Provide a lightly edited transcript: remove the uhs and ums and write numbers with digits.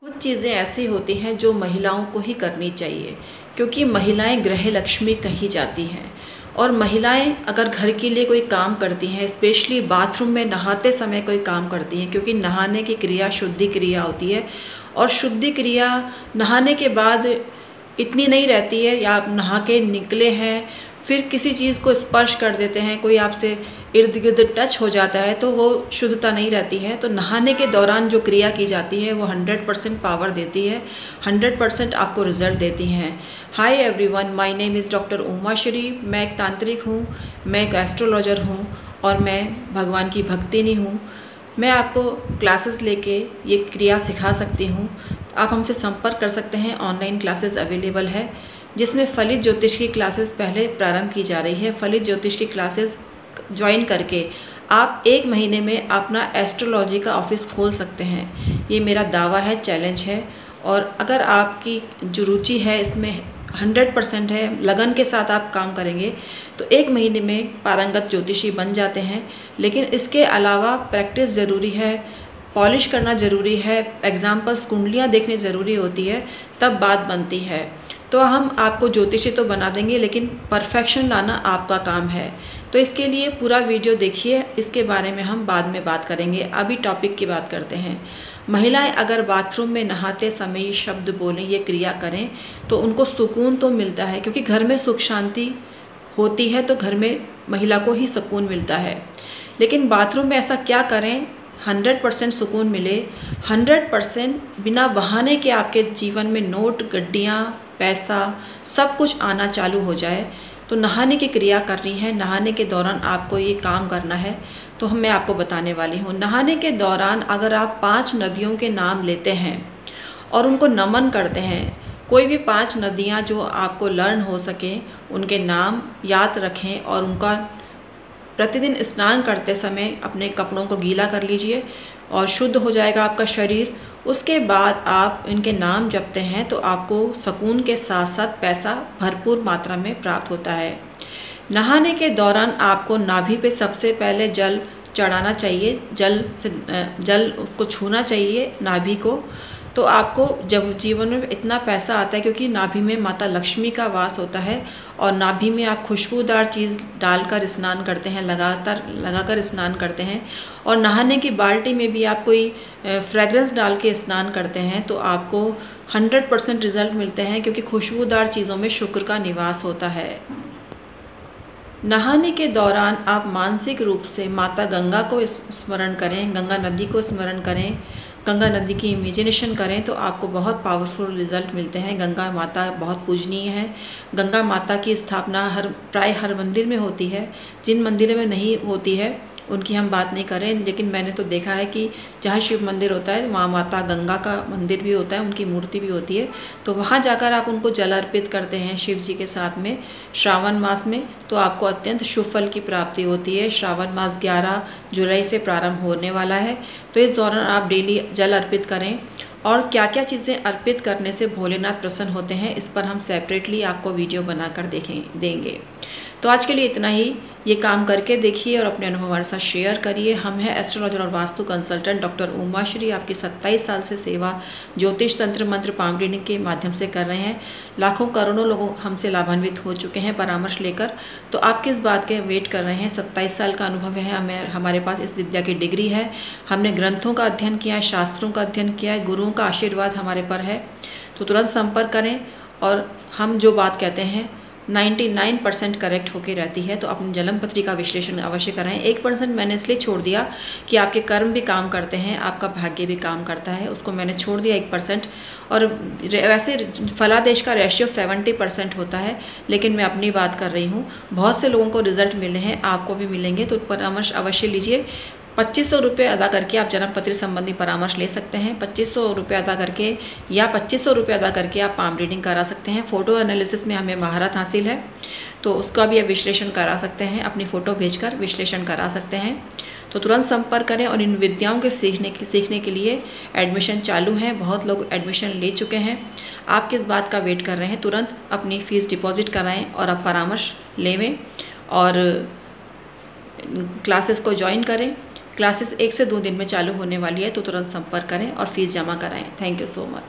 कुछ चीज़ें ऐसी होती हैं जो महिलाओं को ही करनी चाहिए, क्योंकि महिलाएं गृह लक्ष्मी कही जाती हैं। और महिलाएं अगर घर के लिए कोई काम करती हैं, स्पेशली बाथरूम में नहाते समय कोई काम करती हैं, क्योंकि नहाने की क्रिया शुद्धि क्रिया होती है। और शुद्धि क्रिया नहाने के बाद इतनी नहीं रहती है, या आप नहा के निकले हैं फिर किसी चीज़ को स्पर्श कर देते हैं, कोई आपसे इर्द गिर्द टच हो जाता है, तो वो शुद्धता नहीं रहती है। तो नहाने के दौरान जो क्रिया की जाती है वो 100% पावर देती है, 100% आपको रिजल्ट देती हैं। Hi everyone, my name is doctor Uma Shri. मैं एक तांत्रिक हूँ, मैं एक एस्ट्रोलॉजर हूँ और मैं भगवान की भक्तिनी हूँ। मैं आपको क्लासेस लेके ये क्रिया सिखा सकती हूँ। आप हमसे संपर्क कर सकते हैं। ऑनलाइन क्लासेस अवेलेबल है, जिसमें फलित ज्योतिष की क्लासेस पहले प्रारंभ की जा रही है। फलित ज्योतिष की क्लासेस ज्वाइन करके आप 1 महीने में अपना एस्ट्रोलॉजी का ऑफिस खोल सकते हैं। ये मेरा दावा है, चैलेंज है। और अगर आपकी जो रुचि है इसमें 100% है, लगन के साथ आप काम करेंगे तो 1 महीने में पारंगत ज्योतिषी बन जाते हैं। लेकिन इसके अलावा प्रैक्टिस ज़रूरी है, पॉलिश करना ज़रूरी है, एग्जाम्पल्स कुंडलियाँ देखनी ज़रूरी होती है, तब बात बनती है। तो हम आपको ज्योतिषी तो बना देंगे, लेकिन परफेक्शन लाना आपका काम है। तो इसके लिए पूरा वीडियो देखिए, इसके बारे में हम बाद में बात करेंगे। अभी टॉपिक की बात करते हैं। महिलाएं अगर बाथरूम में नहाते समय ये शब्द बोलें, ये क्रिया करें, तो उनको सुकून तो मिलता है, क्योंकि घर में सुख शांति होती है तो घर में महिला को ही सुकून मिलता है। लेकिन बाथरूम में ऐसा क्या करें 100% सुकून मिले, 100% बिना बहाने के आपके जीवन में नोट, गड्डियाँ, पैसा सब कुछ आना चालू हो जाए। तो नहाने की क्रिया करनी है। नहाने के दौरान आपको ये काम करना है, तो मैं आपको बताने वाली हूँ। नहाने के दौरान अगर आप 5 नदियों के नाम लेते हैं और उनको नमन करते हैं, कोई भी 5 नदियाँ जो आपको लर्न हो सके उनके नाम याद रखें और उनका प्रतिदिन स्नान करते समय अपने कपड़ों को गीला कर लीजिए और शुद्ध हो जाएगा आपका शरीर। उसके बाद आप इनके नाम जपते हैं तो आपको सुकून के साथ साथ पैसा भरपूर मात्रा में प्राप्त होता है। नहाने के दौरान आपको नाभि पे सबसे पहले जल चढ़ाना चाहिए, जल उसको छूना चाहिए नाभि को। तो आपको जब जीवन में इतना पैसा आता है, क्योंकि नाभि में माता लक्ष्मी का वास होता है और नाभि में आप खुशबूदार चीज़ डालकर स्नान करते हैं, लगाकर स्नान करते हैं। और नहाने की बाल्टी में भी आप कोई फ्रेगरेंस डाल के स्नान करते हैं तो आपको 100% रिजल्ट मिलते हैं, क्योंकि खुशबूदार चीज़ों में शुक्र का निवास होता है। नहाने के दौरान आप मानसिक रूप से माता गंगा को स्मरण करें, गंगा नदी को स्मरण करें, गंगा नदी की इमेजिनेशन करें, तो आपको बहुत पावरफुल रिजल्ट मिलते हैं। गंगा माता बहुत पूजनीय है। गंगा माता की स्थापना प्राय हर मंदिर में होती है। जिन मंदिरों में नहीं होती है उनकी हम बात नहीं करें, लेकिन मैंने तो देखा है कि जहाँ शिव मंदिर होता है वहाँ माता गंगा का मंदिर भी होता है, उनकी मूर्ति भी होती है। तो वहाँ जाकर आप उनको जल अर्पित करते हैं शिव जी के साथ में श्रावण मास में, तो आपको अत्यंत शुभ फल की प्राप्ति होती है। श्रावण मास 11 जुलाई से प्रारंभ होने वाला है, तो इस दौरान आप डेली जल अर्पित करें। और क्या क्या चीज़ें अर्पित करने से भोलेनाथ प्रसन्न होते हैं, इस पर हम सेपरेटली आपको वीडियो बनाकर देंगे। तो आज के लिए इतना ही। ये काम करके देखिए और अपने अनुभव हमारे साथ शेयर करिए। हम हैं एस्ट्रोलॉजर और वास्तु कंसल्टेंट डॉक्टर उमा श्री। आपकी 27 साल से सेवा ज्योतिष, तंत्र, मंत्र, पाम रीडिंग के माध्यम से कर रहे हैं। लाखों करोड़ों लोग हमसे लाभान्वित हो चुके हैं परामर्श लेकर। तो आप किस बात के वेट कर रहे हैं? 27 साल का अनुभव है हमारे पास, इस विद्या की डिग्री है। हमने ग्रंथों का अध्ययन किया है, शास्त्रों का अध्ययन किया है, गुरुओं का आशीर्वाद हमारे पर है। तो तुरंत संपर्क करें। और हम जो बात कहते हैं 99% करेक्ट होके रहती है। तो अपनी जन्म पत्री का विश्लेषण अवश्य कराएं। 1% मैंने इसलिए छोड़ दिया कि आपके कर्म भी काम करते हैं, आपका भाग्य भी काम करता है, उसको मैंने छोड़ दिया 1%। और वैसे फलादेश का रेशियो 70% होता है, लेकिन मैं अपनी बात कर रही हूँ। बहुत से लोगों को रिजल्ट मिले हैं, आपको भी मिलेंगे, तो परामर्श अवश्य लीजिए। 2500 रुपये अदा करके आप जन्म पत्री संबंधी परामर्श ले सकते हैं। 2500 रुपये अदा करके या 2500 रुपये अदा करके आप पाम रीडिंग करा सकते हैं। फ़ोटो एनालिसिस में हमें महारत हासिल है, तो उसका भी आप विश्लेषण करा सकते हैं। अपनी फ़ोटो भेजकर विश्लेषण करा सकते हैं। तो तुरंत संपर्क करें। और इन विद्याओं के सीखने के लिए एडमिशन चालू है। बहुत लोग एडमिशन ले चुके हैं। आप किस बात का वेट कर रहे हैं? तुरंत अपनी फ़ीस डिपॉजिट कराएँ और आप परामर्श लेवें और क्लासेस को ज्वाइन करें। क्लासेस 1 से 2 दिन में चालू होने वाली है, तो तुरंत संपर्क करें और फीस जमा कराएं। Thank you so much.